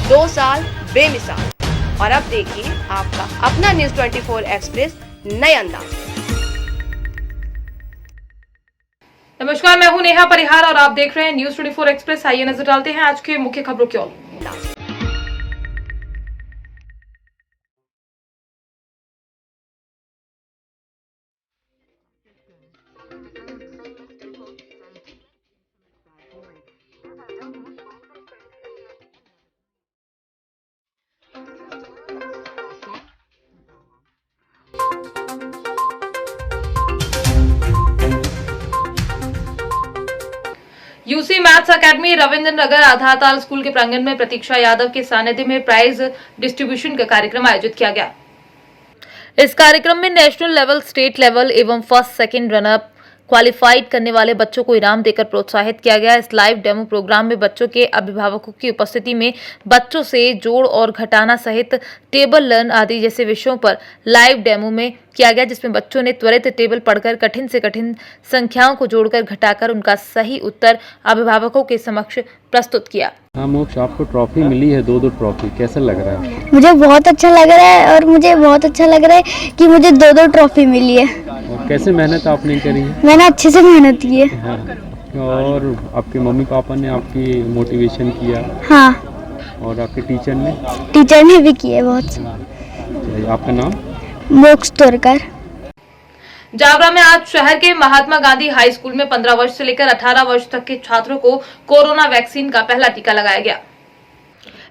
2 साल बेमिसाल। और अब देखिए आपका अपना न्यूज़ 24 एक्सप्रेस नए अंदाज में। नमस्कार, मैं हूं नेहा परिहार और आप देख रहे हैं न्यूज़ 24 एक्सप्रेस। आइए नजर डालते हैं आज के मुख्य खबरों की ओर। यूसी मैथ्स अकेडमी रविंद्र नगर आधारताल स्कूल के प्रांगण में प्रतीक्षा यादव के सानिध्य में प्राइज डिस्ट्रीब्यूशन का कार्यक्रम आयोजित किया गया। इस कार्यक्रम में नेशनल लेवल, स्टेट लेवल एवं फर्स्ट सेकंड रनअप क्वालिफाइड करने वाले बच्चों को इनाम देकर प्रोत्साहित किया गया। इस लाइव डेमो प्रोग्राम में बच्चों के अभिभावकों की उपस्थिति में बच्चों से जोड़ और घटाना सहित टेबल लर्न आदि जैसे विषयों पर लाइव डेमो में किया गया, जिसमें बच्चों ने त्वरित टेबल पढ़कर कठिन से कठिन संख्याओं को जोड़कर घटाकर उनका सही उत्तर अभिभावकों के समक्ष प्रस्तुत किया। हाँ मोक्ष, आपको ट्रॉफी मिली है, दो ट्रॉफी, कैसा लग रहा है? मुझे बहुत अच्छा लग रहा है और मुझे बहुत अच्छा लग रहा है कि मुझे दो ट्रॉफी मिली है। और कैसे मेहनत आपने करी है? मैंने अच्छे से मेहनत की है। हाँ। और आपके मम्मी पापा ने आपकी मोटिवेशन किया? हाँ। और आपके टीचर ने भी किए बहुत। आपका नाम? मोक्ष तोरकर। जावरा में आज शहर के महात्मा गांधी हाई स्कूल में 15 वर्ष से लेकर 18 वर्ष तक के छात्रों को कोरोना वैक्सीन का पहला टीका लगाया गया।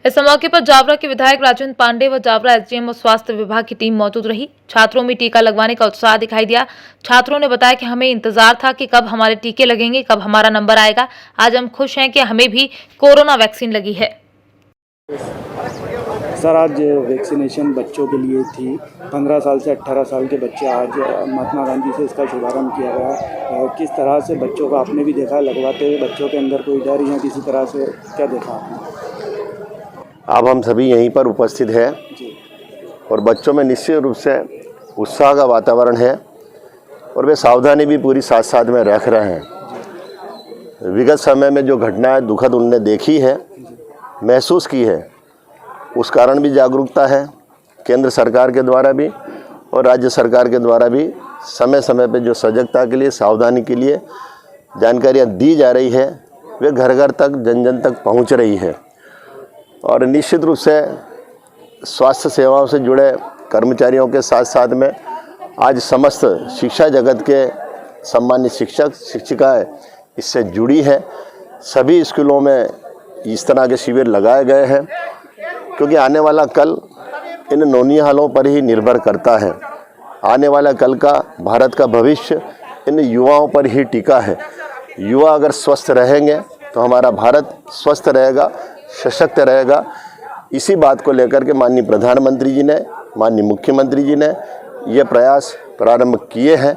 इस मौके पर जावरा के विधायक राजेंद्र पांडे व जावरा एसडीएम और स्वास्थ्य विभाग की टीम मौजूद रही। छात्रों में टीका लगवाने का उत्साह दिखाई दिया। छात्रों ने बताया कि हमें इंतजार था कि कब हमारे टीके लगेंगे, कब हमारा नंबर आएगा। आज हम खुश हैं कि हमें भी कोरोना वैक्सीन लगी है। सर, आज वैक्सीनेशन बच्चों के लिए थी। 15 साल से 18 साल के बच्चे, आज महात्मा गांधी से इसका शुभारंभ किया गया। किस तरह से बच्चों को आपने भी देखा लगवाते हुए, बच्चों के अंदर कोई डर या किसी तरह से क्या देखा आपने? अब हम सभी यहीं पर उपस्थित हैं और बच्चों में निश्चित रूप से उत्साह का वातावरण है और वे सावधानी भी पूरी साथ साथ में रख रहे हैं। विगत समय में जो घटनाएं दुखद उनने देखी है, महसूस की है, उस कारण भी जागरूकता है केंद्र सरकार के द्वारा भी और राज्य सरकार के द्वारा भी। समय समय पे जो सजगता के लिए, सावधानी के लिए जानकारियाँ दी जा रही है, वे घर घर तक, जन जन तक पहुंच रही है। और निश्चित रूप से स्वास्थ्य सेवाओं से जुड़े कर्मचारियों के साथ साथ में आज समस्त शिक्षा जगत के सम्मानित शिक्षक शिक्षिकाएँ इससे जुड़ी है। सभी स्कूलों में इस तरह के शिविर लगाए गए हैं, क्योंकि आने वाला कल इन नौनिहालों पर ही निर्भर करता है। आने वाला कल का भारत का भविष्य इन युवाओं पर ही टिका है। युवा अगर स्वस्थ रहेंगे तो हमारा भारत स्वस्थ रहेगा, सशक्त रहेगा। इसी बात को लेकर के माननीय प्रधानमंत्री जी ने, माननीय मुख्यमंत्री जी ने ये प्रयास प्रारंभ किए हैं।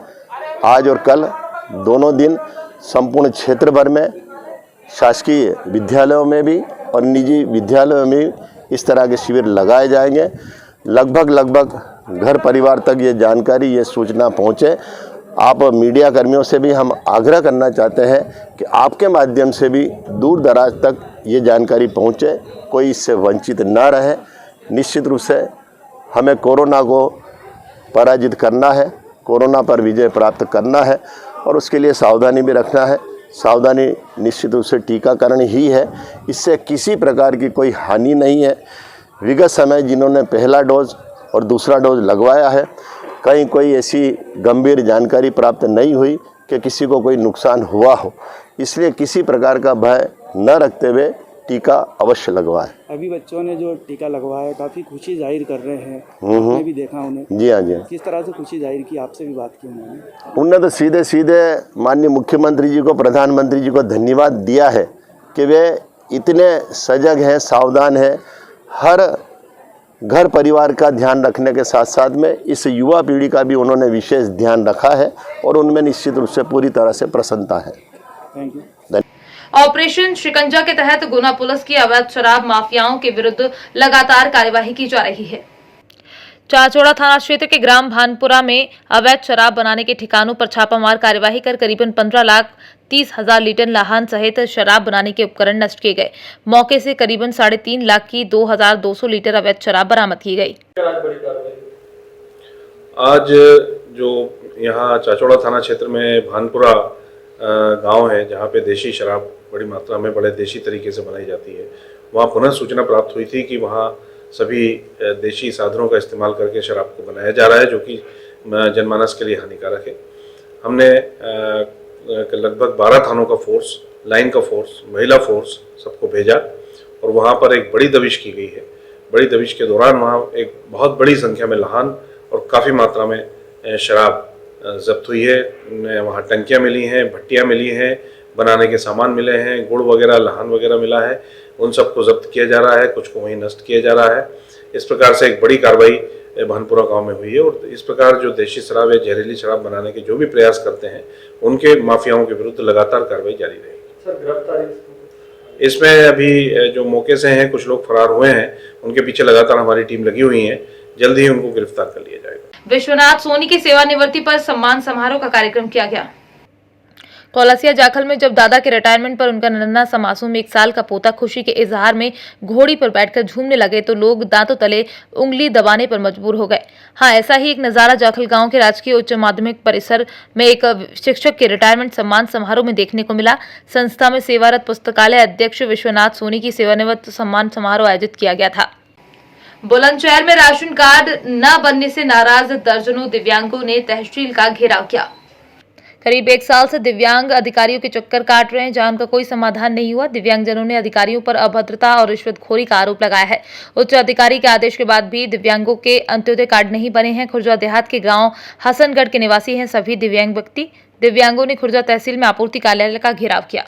आज और कल दोनों दिन संपूर्ण क्षेत्र भर में शासकीय विद्यालयों में भी और निजी विद्यालयों में भी इस तरह के शिविर लगाए जाएंगे। लगभग घर परिवार तक ये जानकारी, ये सूचना पहुँचे। आप मीडिया कर्मियों से भी हम आग्रह करना चाहते हैं कि आपके माध्यम से भी दूर दराज तक ये जानकारी पहुँचे, कोई इससे वंचित ना रहे। निश्चित रूप से हमें कोरोना को पराजित करना है, कोरोना पर विजय प्राप्त करना है और उसके लिए सावधानी भी रखना है। सावधानी निश्चित रूप से टीकाकरण ही है, इससे किसी प्रकार की कोई हानि नहीं है। विगत समय जिन्होंने पहला डोज और दूसरा डोज लगवाया है, कहीं कोई ऐसी गंभीर जानकारी प्राप्त नहीं हुई कि किसी को कोई नुकसान हुआ हो। इसलिए किसी प्रकार का भय न रखते हुए टीका अवश्य लगवाएं। अभी बच्चों ने जो टीका लगवाया काफ़ी खुशी जाहिर कर रहे हैं, आपने भी देखा उन्हें? जी हाँ, जी। किस तरह से खुशी जाहिर की, आपसे भी बात की उन्होंने? उन्होंने तो सीधे माननीय मुख्यमंत्री जी को, प्रधानमंत्री जी को धन्यवाद दिया है कि वे इतने सजग हैं, सावधान हैं। हर घर परिवार का ध्यान रखने के साथ साथ में इस युवा पीढ़ी का भी उन्होंने विशेष ध्यान रखा है और उनमें निश्चित रूप से पूरी तरह से प्रसन्नता है। Thank you. ऑपरेशन शिकंजा के तहत गुना पुलिस की अवैध शराब माफियाओं के विरुद्ध लगातार कार्यवाही की जा रही है। चाचौड़ा थाना क्षेत्र के ग्राम भानपुरा में अवैध शराब बनाने के ठिकानों पर छापामार कार्यवाही कर करीबन 15,30,000 लीटर लाहन सहित शराब बनाने के उपकरण नष्ट किए गए। मौके से करीबन 3.5 लाख की 2,200 लीटर अवैध शराब बरामद की गई। आज जो यहाँ चाचौड़ा थाना क्षेत्र में भानपुरा गांव है, जहाँ पे देशी शराब बड़ी मात्रा में बड़े देशी तरीके से बनाई जाती है, वहाँ पुनः सूचना प्राप्त हुई थी कि वहाँ सभी देशी साधनों का इस्तेमाल करके शराब को बनाया जा रहा है, जो कि जनमानस के लिए हानिकारक है। हमने लगभग 12 थानों का फोर्स, लाइन का फोर्स, महिला फोर्स सबको भेजा और वहाँ पर एक बड़ी दबिश की गई है। बड़ी दबिश के दौरान वहाँ एक बहुत बड़ी संख्या में लाहन और काफ़ी मात्रा में शराब जब्त हुई है। वहाँ टंकियाँ मिली हैं, भट्टियाँ मिली हैं, बनाने के सामान मिले हैं, गुड़ वगैरह, लाहन वगैरह मिला है। उन सबको जब्त किया जा रहा है, कुछ को वहीं नष्ट किया जा रहा है। इस प्रकार से एक बड़ी कार्रवाई भानपुरा गांव में हुई है और इस प्रकार जो देशी शराब या जहरीली शराब बनाने के जो भी प्रयास करते हैं, उनके माफियाओं के विरुद्ध लगातार कार्रवाई जारी रहेगी। सर, गिरफ्तारी इसमें अभी जो मौके से हैं, कुछ लोग फरार हुए हैं, उनके पीछे लगातार हमारी टीम लगी हुई है। जल्द ही उनको गिरफ्तार कर लिया जाएगा। विश्वनाथ सोनी की सेवानिवृत्ति पर सम्मान समारोह का कार्यक्रम किया गया। कौलासिया जाखल में जब दादा के रिटायरमेंट पर उनका नन्हा सा मासूम 1 साल का पोता खुशी के इजहार में घोड़ी पर बैठकर झूमने लगे तो लोग दांतों तले उंगली दबाने पर मजबूर हो गए। हाँ, ऐसा ही एक नजारा जाखल गांव के राजकीय उच्च माध्यमिक परिसर में एक शिक्षक के रिटायरमेंट सम्मान समारोह में देखने को मिला। संस्था में सेवारत पुस्तकालय अध्यक्ष विश्वनाथ सोनी की सेवानिवृत्ति सम्मान समारोह आयोजित किया गया था। बुलंदशहर में राशन कार्ड न बनने से नाराज दर्जनों दिव्यांगों ने तहसील का घेराव किया। करीब 1 साल से दिव्यांग अधिकारियों के चक्कर काट रहे हैं, जहां उनका कोई समाधान नहीं हुआ। दिव्यांगजनों ने अधिकारियों पर अभद्रता और रिश्वतखोरी का आरोप लगाया है। उच्च अधिकारी के आदेश के बाद भी दिव्यांगों के अंत्योदय कार्ड नहीं बने हैं। खुर्जा देहात के गांव हसनगढ़ के निवासी हैं सभी दिव्यांग व्यक्ति। दिव्यांगों ने खुर्जा तहसील में आपूर्ति कार्यालय का घेराव किया।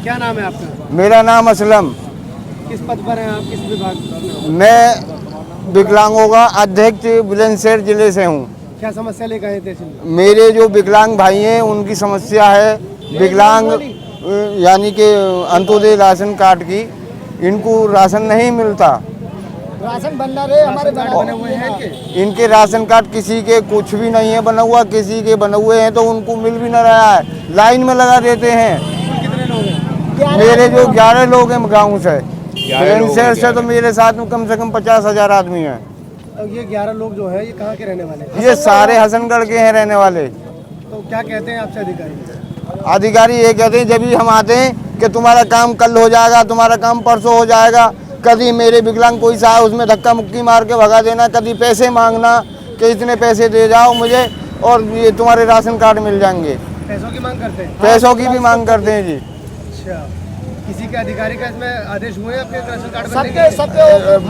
क्या नाम है आपका? मेरा नाम असलम। किस पद पर हैं आप? किस विभाग पर? मैं विकलांगों का अध्यक्ष बुलंदशहर जिले से हूँ। क्या समस्या लेकर आए थे? मेरे जो विकलांग भाई हैं उनकी समस्या है विकलांग यानी कि अंत्योदय राशन कार्ड की, इनको राशन नहीं मिलता। राशन बनना रहे हमारे बने हुए हैं कि इनके राशन कार्ड किसी के कुछ भी नहीं है बना हुआ, किसी के बने हुए हैं तो उनको मिल भी न रहा है, लाइन में लगा देते हैं। कितने लोग हैं? मेरे जो 11 लोग हैं गाँव से, बुलंदशहर से तो मेरे साथ में कम से कम 50,000 आदमी हैं। ये 11 लोग जो है ये कहाँ के रहने वाले हैं? ये सारे हसनगढ़ के हैं रहने वाले। तो क्या कहते हैं आपसे अधिकारी? अधिकारी ये कहते हैं जब भी हम आते हैं कि तुम्हारा काम कल हो जाएगा, तुम्हारा काम परसों हो जाएगा। कभी मेरे विकलांग कोई सा उसमें धक्का मुक्की मार के भगा देना, कभी पैसे मांगना कि इतने पैसे दे जाओ मुझे और ये तुम्हारे राशन कार्ड मिल जाएंगे। पैसों की मांग करते हैं? पैसों की भी मांग करते हैं जी। अच्छा, किसी के अधिकारी का इसमें आदेश हुए हैं आपके राशन कार्ड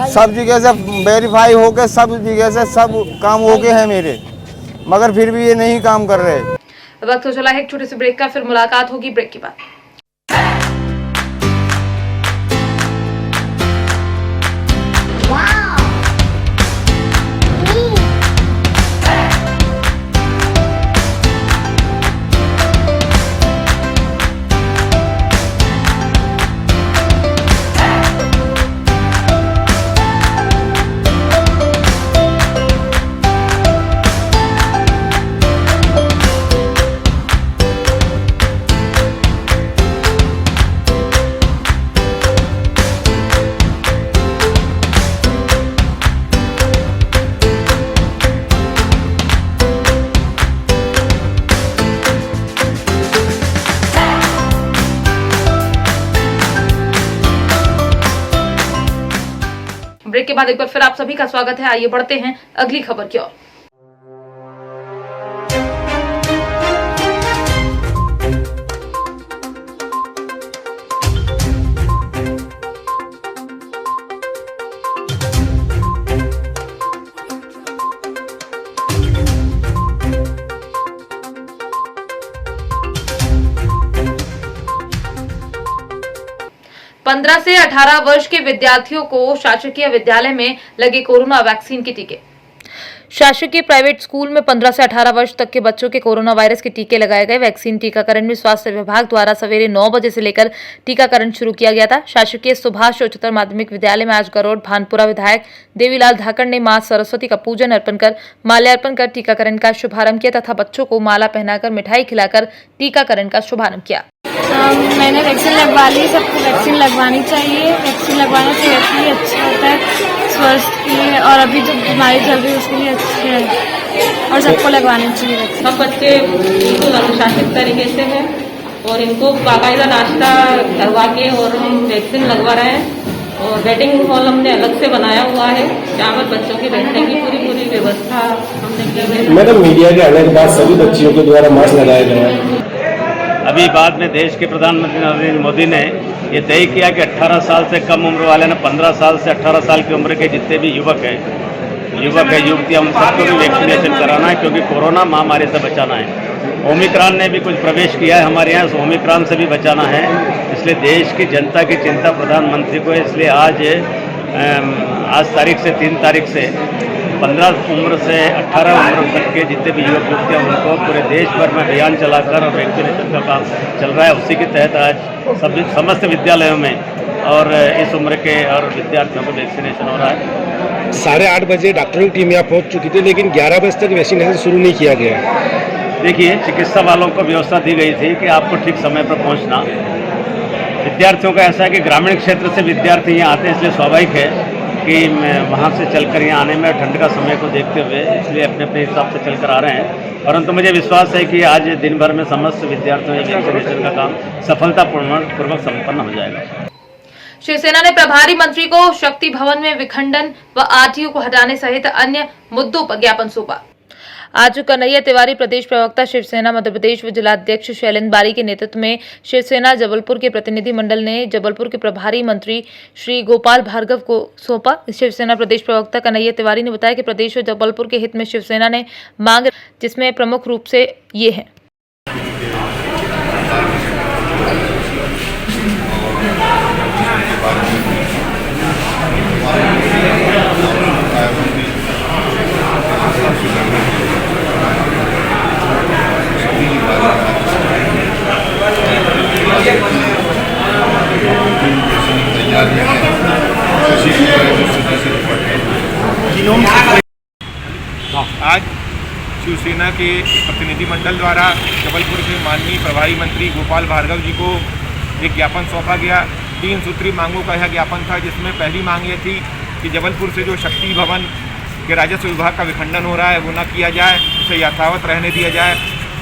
सब जगह से वेरीफाई होके सब जगह से सब काम हो गए हैं मेरे, मगर फिर भी ये नहीं काम कर रहे। वक्त हो चला है एक छोटे से ब्रेक का, फिर मुलाकात होगी ब्रेक के बाद। ब्रेक के बाद एक बार फिर आप सभी का स्वागत है। आइए बढ़ते हैं अगली खबर की ओर। पंद्रह से 18 वर्ष के विद्यार्थियों को शासकीय विद्यालय में लगे कोरोना वैक्सीन के टीके। शासकीय प्राइवेट स्कूल में 15 से 18 वर्ष तक के बच्चों के कोरोना वायरस के टीके लगाए गए। वैक्सीन टीकाकरण में स्वास्थ्य विभाग द्वारा सवेरे 9 बजे से लेकर टीकाकरण शुरू किया गया था। शासकीय सुभाष उच्चतर माध्यमिक विद्यालय में आज गरोड भानपुरा विधायक देवीलाल धाकड़ ने मां सरस्वती का पूजन अर्पण कर माल्यार्पण कर टीकाकरण का शुभारंभ किया तथा बच्चों को माला पहनाकर मिठाई खिलाकर टीकाकरण का शुभारंभ किया। मैंने वैक्सीन लगवा ली। सबको वैक्सीन लगवानी चाहिए। वैक्सीन लगवाने से वैसे ही अच्छा होता है स्वास्थ्य के लिए, और अभी जो बीमारी चल रही है उसके लिए अच्छे है और सबको लगवानी चाहिए। सब बच्चे बिल्कुल अनुशासित तरीके से हैं और इनको बाकायदा नाश्ता करवा के और हम वैक्सीन लगवा रहे हैं। और वेटिंग हॉल हमने अलग से बनाया हुआ है जहाँ पर बच्चों के बैठने की पूरी व्यवस्था हमने की है। मैडम, मीडिया के आने के बाद सभी बच्चियों के द्वारा मास्क लगाए गए हैं। अभी बाद में देश के प्रधानमंत्री नरेंद्र मोदी ने ये तय किया कि 18 साल से कम उम्र वाले ने 15 साल से 18 साल की उम्र के जितने भी युवक है युवतियाँ उन सबको भी वैक्सीनेशन कराना है, क्योंकि कोरोना महामारी से बचाना है। ओमिक्रॉन ने भी कुछ प्रवेश किया है हमारे यहाँ, उस ओमिक्रॉन से भी बचाना है। इसलिए देश की जनता की चिंता प्रधानमंत्री को है। इसलिए आज तारीख से 3 तारीख से 15 उम्र से 18 उम्र तक के जितने भी युवक युवतियाँ उनको पूरे देश भर में अभियान चलाकर और वैक्सीनेशन का काम चल रहा है। उसी के तहत आज समस्त विद्यालयों में और इस उम्र के और विद्यार्थियों को वैक्सीनेशन हो रहा है। 8:30 बजे डॉक्टरों की टीम यहाँ पहुँच चुकी थी, लेकिन 11 बजे तक वैक्सीनेशन शुरू नहीं किया गया है। देखिए, चिकित्सा वालों को व्यवस्था दी गई थी कि आपको ठीक समय पर पहुँचना। विद्यार्थियों का ऐसा है कि ग्रामीण क्षेत्र से विद्यार्थी यहाँ आते हैं, इसलिए स्वाभाविक है कि वहाँ से चलकर यहाँ आने में ठंड का समय को देखते हुए इसलिए अपने अपने हिसाब से चलकर आ रहे हैं। परंतु मुझे विश्वास है कि आज दिन भर में समस्त विद्यार्थियों के वैक्सीनेशन का काम सफलतापूर्वक संपन्न हो जाएगा। शिवसेना ने प्रभारी मंत्री को शक्ति भवन में विखंडन व आरटीओ को हटाने सहित अन्य मुद्दों पर ज्ञापन सौंपा। आज कन्हैया तिवारी प्रदेश प्रवक्ता शिवसेना मध्य प्रदेश व जिलाध्यक्ष शैलेंद्र बारी के नेतृत्व में शिवसेना जबलपुर के प्रतिनिधि मंडल ने जबलपुर के प्रभारी मंत्री श्री गोपाल भार्गव को सौंपा। शिवसेना प्रदेश प्रवक्ता कन्हैया तिवारी ने बताया कि प्रदेश व जबलपुर के हित में शिवसेना ने मांग, जिसमें प्रमुख रूप से ये है। आज शिवसेना के प्रतिनिधिमंडल द्वारा जबलपुर के माननीय प्रभारी मंत्री गोपाल भार्गव जी को एक ज्ञापन सौंपा गया। 3 सूत्री मांगों का यह ज्ञापन था, जिसमें पहली मांग ये थी कि जबलपुर से जो शक्ति भवन के राजस्व विभाग का विखंडन हो रहा है वो न किया जाए, उसे यथावत रहने दिया जाए।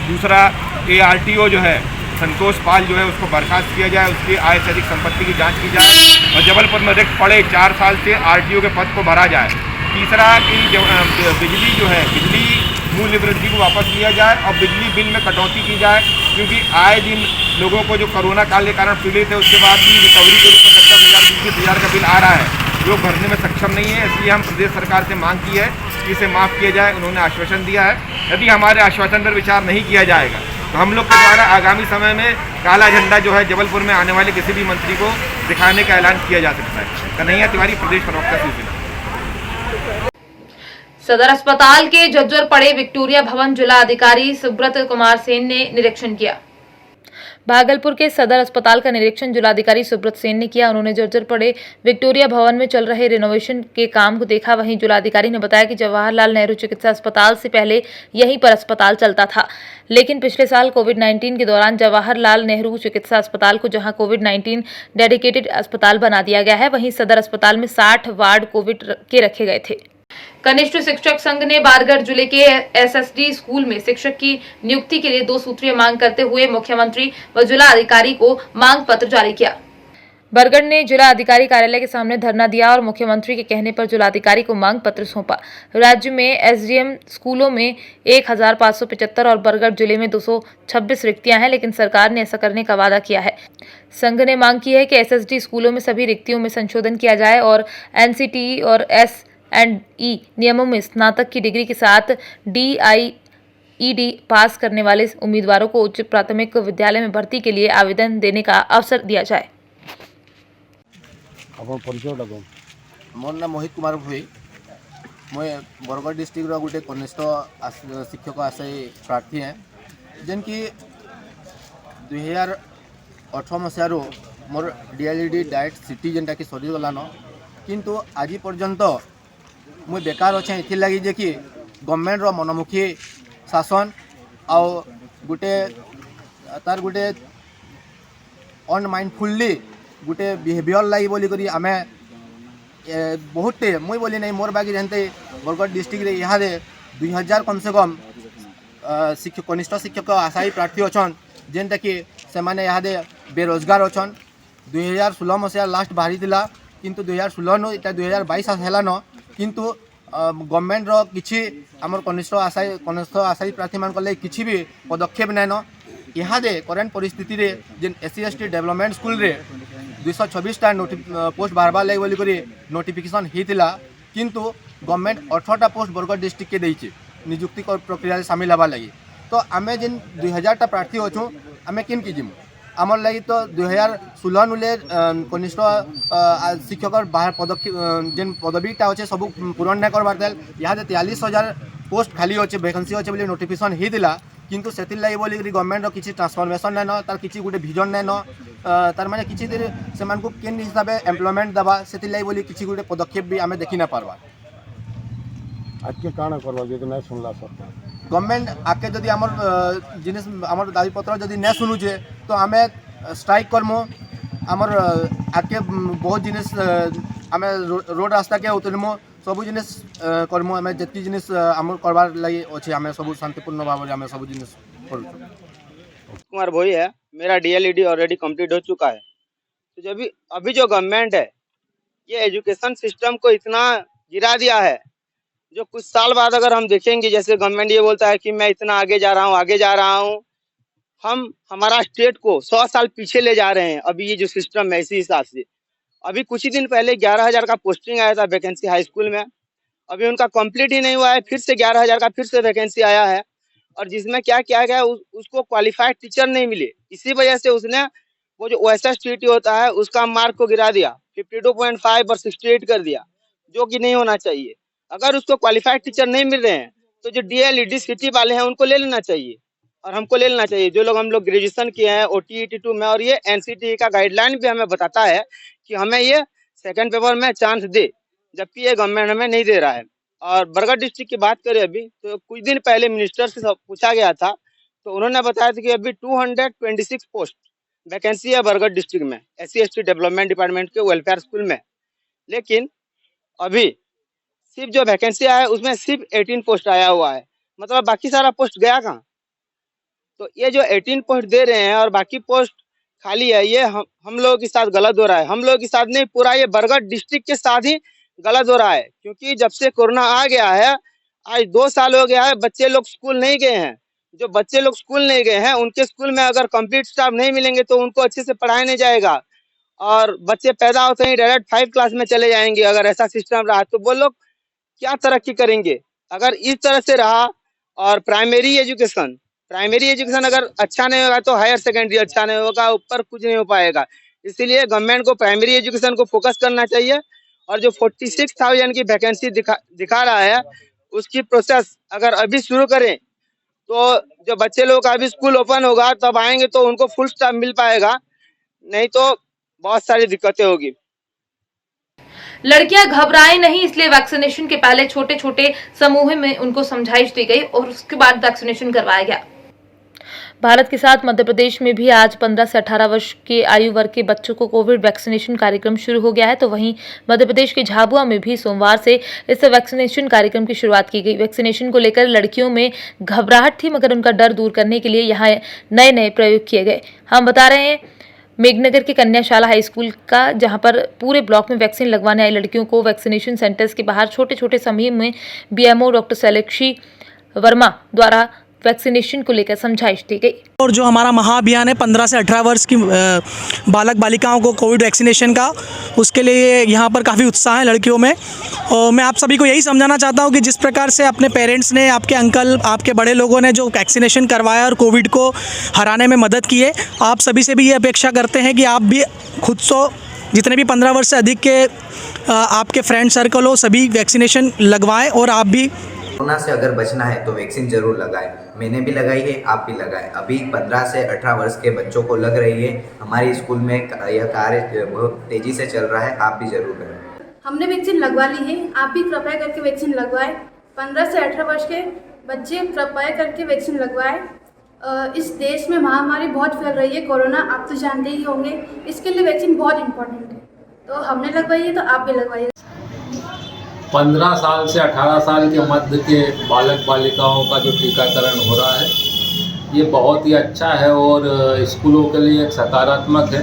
दूसरा, ARTO जो है संतोष पाल जो है उसको बर्खास्त किया जाए, उसकी आय से अधिक संपत्ति की जांच की जाए और जबलपुर में रिक्त पड़े 4 साल से RTO के पद को भरा जाए। तीसरा, कि बिजली जो है बिजली मूल्य वृद्धि को वापस लिया जाए और बिजली बिल में कटौती की जाए, क्योंकि आए दिन लोगों को जो कोरोना काल के कारण पीड़ित है उसके बाद भी रिकवरी के रूप में 10,000 20,000 का बिल आ रहा है, लोग भरने में सक्षम नहीं है। इसलिए हम प्रदेश सरकार से मांग की है कि इसे माफ़ किया जाए। उन्होंने आश्वासन दिया है, यदि हमारे आश्वासन पर विचार नहीं किया जाएगा तो हम लोग के द्वारा आगामी समय में काला झंडा जो है जबलपुर में आने वाले किसी भी मंत्री को दिखाने का ऐलान किया जा सकता है। कन्हैया तिवारी, प्रदेश प्रवक्ता शिवसेना। सदर अस्पताल के झज्जर पड़े विक्टोरिया भवन जिला अधिकारी सुब्रत कुमार सेन ने निरीक्षण किया। भागलपुर के सदर अस्पताल का निरीक्षण जिलाधिकारी सुब्रत सेन ने किया। उन्होंने जर्जर पड़े विक्टोरिया भवन में चल रहे रिनोवेशन के काम को देखा। वहीं जिलाधिकारी ने बताया कि जवाहरलाल नेहरू चिकित्सा अस्पताल से पहले यहीं पर अस्पताल चलता था, लेकिन पिछले साल कोविड-19 के दौरान जवाहरलाल नेहरू चिकित्सा अस्पताल को जहां कोविड-19 डेडिकेटेड अस्पताल बना दिया गया है, वहीं सदर अस्पताल में 60 वार्ड कोविड के रखे गए थे। कनिष्ठ शिक्षक संघ ने बारगढ़ जिले के SSD स्कूल में शिक्षक की नियुक्ति के लिए 2 सूत्रीय मांग करते हुए मुख्यमंत्री व जिला अधिकारी को मांग पत्र जारी किया। बरगढ़ ने जिला अधिकारी कार्यालय के सामने धरना दिया और मुख्यमंत्री के कहने पर जिलाधिकारी को मांग पत्र सौंपा। राज्य में SDM स्कूलों में 1575 और बरगढ़ जिले में 226 रिक्तियां हैं, लेकिन सरकार ने ऐसा करने का वादा किया है। संघ ने मांग की है कि SSD स्कूलों में सभी रिक्तियों में संशोधन किया जाए और NCTE और S&E नियमों में स्नातक की डिग्री के साथ DIED पास करने वाले उम्मीदवारों को उच्च प्राथमिक विद्यालय में भर्ती के लिए आवेदन देने का अवसर दिया जाए। मोर नाम मोहित कुमार भोई, मुझे बरगढ़ डिस्ट्रिक्ट गोटे कनिष्ठ शिक्षक आशायी प्रार्थी हैं जेनकि 2018 मसीह मोर डीएलईडी डाइट सीटी जेनटा कि सरीगलान किंतु आज पर्यंत मुझे बेकार अच्छे इथि लगी जे कि गवर्नमेंट रो मनमुखी शासन आउ गोटे तार गोटे अनमाइंडफुल्ली गोटे बिहेवियर लगी बोली करी आमे बहुते मुई बोली नहीं मोर बाकी जानते बरगढ़ डिस्ट्रिक्ट यहाँ 2000 कम से कम शिक्षक कनिष्ठ शिक्षक आशायी प्रार्थी अच्छन जेनटा कि से माने यहाँ बेरोजगार अच्छन 2016 मसीहा लास्ट बाहरी थिला किंतु 2016 नु इटा 2022 हेलान किंतु गवर्नमेंट रो किछि हमर कनिष्ठ आशायी प्रार्थी मान ले किछि भी पदक्षेप नैन यहाँ करेन्ट परिस्थिति रे जेन SC ST डेवलपमेंट स्कूल रे 226टा पोस्ट बारबार लगे बोली करी नोटिफिकेशन होता किंतु गवर्नमेंट 18टा पोस्ट बरगढ़ डिस्ट्रिक्ट के देइछि नियुक्ति प्रक्रिया सामिल हवा लगी तो आम जेन 2000टा प्रार्थी अच्छू आम किन की जिमु आमर लगी तो 2016 नुले कनिष्ठ शिक्षक बाहर पदक्षेप जेन पदवीटा अच्छे सब पूरण नहीं करवार देल यहाँ 43,000 पोस्ट खाली अच्छे वैकेंसी अच्छे बोली नोटिफिकेशन होता किंतु से लगी बोली गवर्नमेंट किसी ट्रांसफॉर्मेशन नाइन तार किसी गोटे विजन नाइन तार माने किसी दिन से केन हिसाब से एम्प्लॉयमेंट दबा से लगी बोली किसी गोटे पदक्षेप भी आम देखी ना पार्बा आज के काण करवा जो नहीं सुनला सरकार गवर्नमेंट आके जदि आमर जिनिस आमर दाबी पत्र जदि नहीं शुणुचे तो आम स्ट्राइक करमु आमर आके बहुत जिनिस आम रोड रास्ता के उतरमु सब जिनिस करमु आम जितकी जिनिस आमर करवार लगी अच्छे आम सब शांतिपूर्ण भाव में आम सब जिनिस करूँ। कुमार भोई है, मेरा डीएलईडी ऑलरेडी कंप्लीट हो चुका है। तो जब अभी जो गवर्नमेंट है ये एजुकेशन सिस्टम को इतना गिरा दिया है, जो कुछ साल बाद अगर हम देखेंगे जैसे गवर्नमेंट ये बोलता है कि मैं इतना आगे जा रहा हूँ, हम हमारा स्टेट को 100 साल पीछे ले जा रहे हैं। अभी ये जो सिस्टम है इसी हिसाब से अभी कुछ ही दिन पहले 11,000 का पोस्टिंग आया था वैकेंसी हाई स्कूल में, अभी उनका कंप्लीट ही नहीं हुआ है, फिर से 11,000 का फिर से वैकेंसी आया है और जिसमें क्या किया गया उसको क्वालिफाइड टीचर नहीं मिले। इसी वजह से उसने वो जो OSS होता है उसका मार्क को गिरा दिया, 52.5 और 68 कर दिया, जो कि नहीं होना चाहिए। अगर उसको क्वालिफाइड टीचर नहीं मिल रहे हैं तो जो DLED सिटी वाले हैं उनको ले लेना चाहिए और हमको ले लेना चाहिए। जो लोग हम लोग ग्रेजुएशन किए हैं OTET2 में, और ये NCTE का गाइडलाइन भी हमें बताता है कि हमें ये सेकंड पेपर में चांस दे, जबकि ये गवर्नमेंट हमें नहीं दे रहा है। और बरगढ़ डिस्ट्रिक्ट की बात करें अभी तो कुछ दिन पहले मिनिस्टर से पूछा गया था तो उन्होंने बताया था कि अभी 226 पोस्ट वैकेंसी है बरगढ़ डिस्ट्रिक्ट में SC ST डेवलपमेंट डिपार्टमेंट के वेलफेयर स्कूल में, लेकिन अभी सिर्फ जो वैकेंसी आया है उसमें सिर्फ 18 पोस्ट आया हुआ है, मतलब बाकी सारा पोस्ट गया कहाँ। तो ये जो 18 पोस्ट दे रहे हैं और बाकी पोस्ट खाली है, ये हम लोगों के साथ गलत हो रहा है। हम लोगों के साथ नहीं, पूरा ये बरगढ़ डिस्ट्रिक्ट के साथ ही गलत हो रहा है, क्योंकि जब से कोरोना आ गया है आज 2 साल हो गया है, बच्चे लोग स्कूल नहीं गए हैं। जो बच्चे लोग स्कूल नहीं गए हैं उनके स्कूल में अगर कंप्लीट स्टाफ नहीं मिलेंगे तो उनको अच्छे से पढ़ाया नहीं जाएगा और बच्चे पैदा होते ही डायरेक्ट 5 क्लास में चले जाएंगे। अगर ऐसा सिस्टम रहा तो वो लोग क्या तरक्की करेंगे। अगर इस तरह से रहा और प्राइमरी एजुकेशन अगर अच्छा नहीं होगा तो हायर सेकेंडरी अच्छा नहीं होगा, ऊपर कुछ नहीं हो पाएगा। इसीलिए गवर्नमेंट को प्राइमरी एजुकेशन को फोकस करना चाहिए और जो 46,000 की वैकेंसी दिखा रहा है उसकी प्रोसेस अगर अभी शुरू करें तो जो बच्चे लोग का अभी स्कूल ओपन होगा तब आएंगे तो उनको फुल स्टाफ मिल पाएगा, नहीं तो बहुत सारी दिक्कतें होगी। लड़कियां घबराएं नहीं, इसलिए वैक्सीनेशन के पहले छोटे छोटे समूह में उनको समझाइश दी गई और उसके बाद वैक्सीनेशन करवाया गया। भारत के साथ मध्य प्रदेश में भी आज 15 से 18 वर्ष के आयु वर्ग के बच्चों को कोविड वैक्सीनेशन कार्यक्रम शुरू हो गया है। तो वहीं मध्य प्रदेश के झाबुआ में भी सोमवार से इस वैक्सीनेशन कार्यक्रम की शुरुआत की गई। वैक्सीनेशन को लेकर लड़कियों में घबराहट थी, मगर उनका डर दूर करने के लिए यहाँ नए प्रयोग किए गए। हम बता रहे हैं मेघनगर के कन्याशाला हाई स्कूल का, जहां पर पूरे ब्लॉक में वैक्सीन लगवाने आई लड़कियों को वैक्सीनेशन सेंटर्स के बाहर छोटे छोटे समूह में BMO डॉक्टर शैलेक्षी वर्मा द्वारा वैक्सीनेशन को लेकर समझाइश दी गई। और जो हमारा महाअभियान है 15 से 18 वर्ष की बालक बालिकाओं को कोविड वैक्सीनेशन का, उसके लिए यहाँ पर काफ़ी उत्साह है लड़कियों में। और मैं आप सभी को यही समझाना चाहता हूँ कि जिस प्रकार से अपने पेरेंट्स ने, आपके अंकल, आपके बड़े लोगों ने जो वैक्सीनेशन करवाया और कोविड को हराने में मदद की है, आप सभी से भी ये अपेक्षा करते हैं कि आप भी खुद जितने भी 15 वर्ष से अधिक के आपके फ्रेंड सर्कल हो सभी वैक्सीनेशन लगवाएं और आप भी कोरोना से अगर बचना है तो वैक्सीन जरूर लगाएं। मैंने भी लगाई है, आप भी लगाएं। अभी 15 से 18 वर्ष के बच्चों को लग रही है। हमारी स्कूल में यह कार्य बहुत तेज़ी से चल रहा है, आप भी जरूर करें। हमने वैक्सीन लगवा ली है, आप भी कृपया करके वैक्सीन लगवाएं। 15 से 18 वर्ष के बच्चे कृपया करके वैक्सीन लगवाएं। इस देश में महामारी बहुत फैल रही है कोरोना, आप तो जानते ही होंगे। इसके लिए वैक्सीन बहुत इम्पोर्टेंट है, तो हमने लगवाई है तो आप भी लगवाइए। 15 साल से 18 साल के मध्य के बालक बालिकाओं का जो टीकाकरण हो रहा है ये बहुत ही अच्छा है और स्कूलों के लिए एक सकारात्मक है।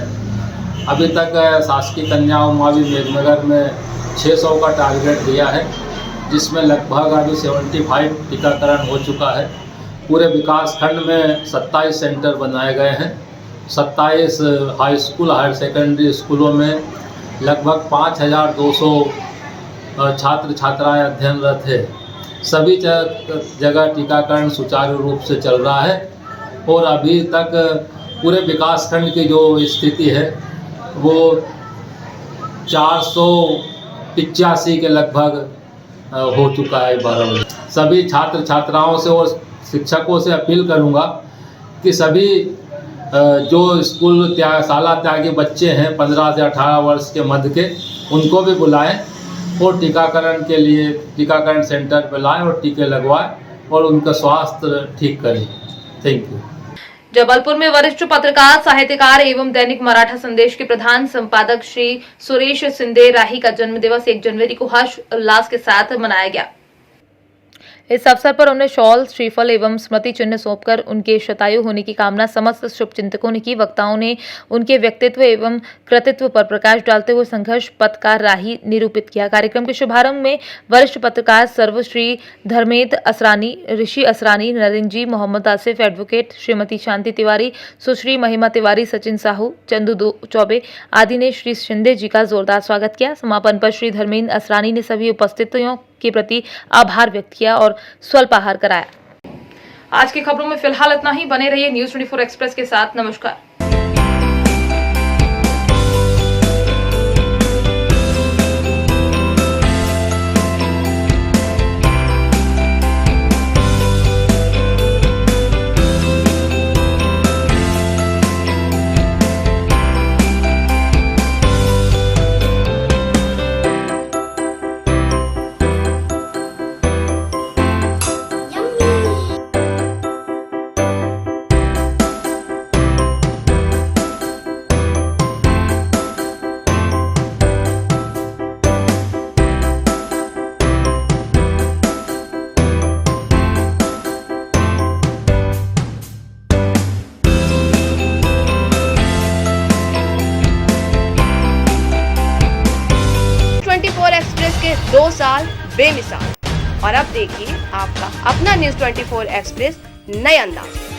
अभी तक शासकीय कन्या और मावी मेघनगर में 600 का टारगेट दिया है, जिसमें लगभग अभी 75 टीकाकरण हो चुका है। पूरे विकास खंड में 27 सेंटर बनाए गए हैं। 27 हाई स्कूल हायर सेकेंडरी स्कूलों में लगभग 5200 छात्र छात्राएं अध्ययनरत है। सभी जगह टीकाकरण सुचारू रूप से चल रहा है और अभी तक पूरे विकासखंड की जो स्थिति है वो 485 के लगभग हो चुका है 12 बजे। सभी छात्र छात्राओं से और शिक्षकों से अपील करूंगा कि सभी जो स्कूल शाला त्यागी बच्चे हैं 15 से 18 वर्ष के मध्य के, उनको भी बुलाएं और टीकाकरण के लिए टीकाकरण सेंटर पर लाएं और टीके लगवाएं और उनका स्वास्थ्य ठीक करें। Thank you. जबलपुर में वरिष्ठ पत्रकार, साहित्यकार एवं दैनिक मराठा संदेश के प्रधान संपादक श्री सुरेश सिंधे राही का जन्म दिवस 1 जनवरी को हर्ष उल्लास के साथ मनाया गया। इस अवसर पर उन्हें शॉल, श्रीफल एवं स्मृति चिन्ह सौंपकर उनके शतायु होने की कामना समस्त शुभचिंतकों ने की। वक्ताओं ने उनके व्यक्तित्व एवं कृतित्व पर प्रकाश डालते हुए संघर्ष पथ का राही निरूपित किया। कार्यक्रम के शुभारंभ में वरिष्ठ पत्रकार सर्वश्री धर्मेंद्र असरानी, ऋषि असरानी, नरेंद्र जी, मोहम्मद आसिफ, एडवोकेट श्रीमती शांति तिवारी, सुश्री महिमा तिवारी, सचिन साहू, चंदू चौबे आदि ने श्री शिंदे जी का जोरदार स्वागत किया। समापन पर श्री धर्मेंद्र असरानी ने सभी उपस्थितियों के प्रति आभार व्यक्त किया और स्वल्पाहार कराया। आज की खबरों में फिलहाल इतना ही। बने रहिए न्यूज़ 24 एक्सप्रेस के साथ। नमस्कार। एक्सप्रेस के 2 साल बेमिसाल। और अब देखिए आपका अपना न्यूज़ 24 एक्सप्रेस नए अंदाज।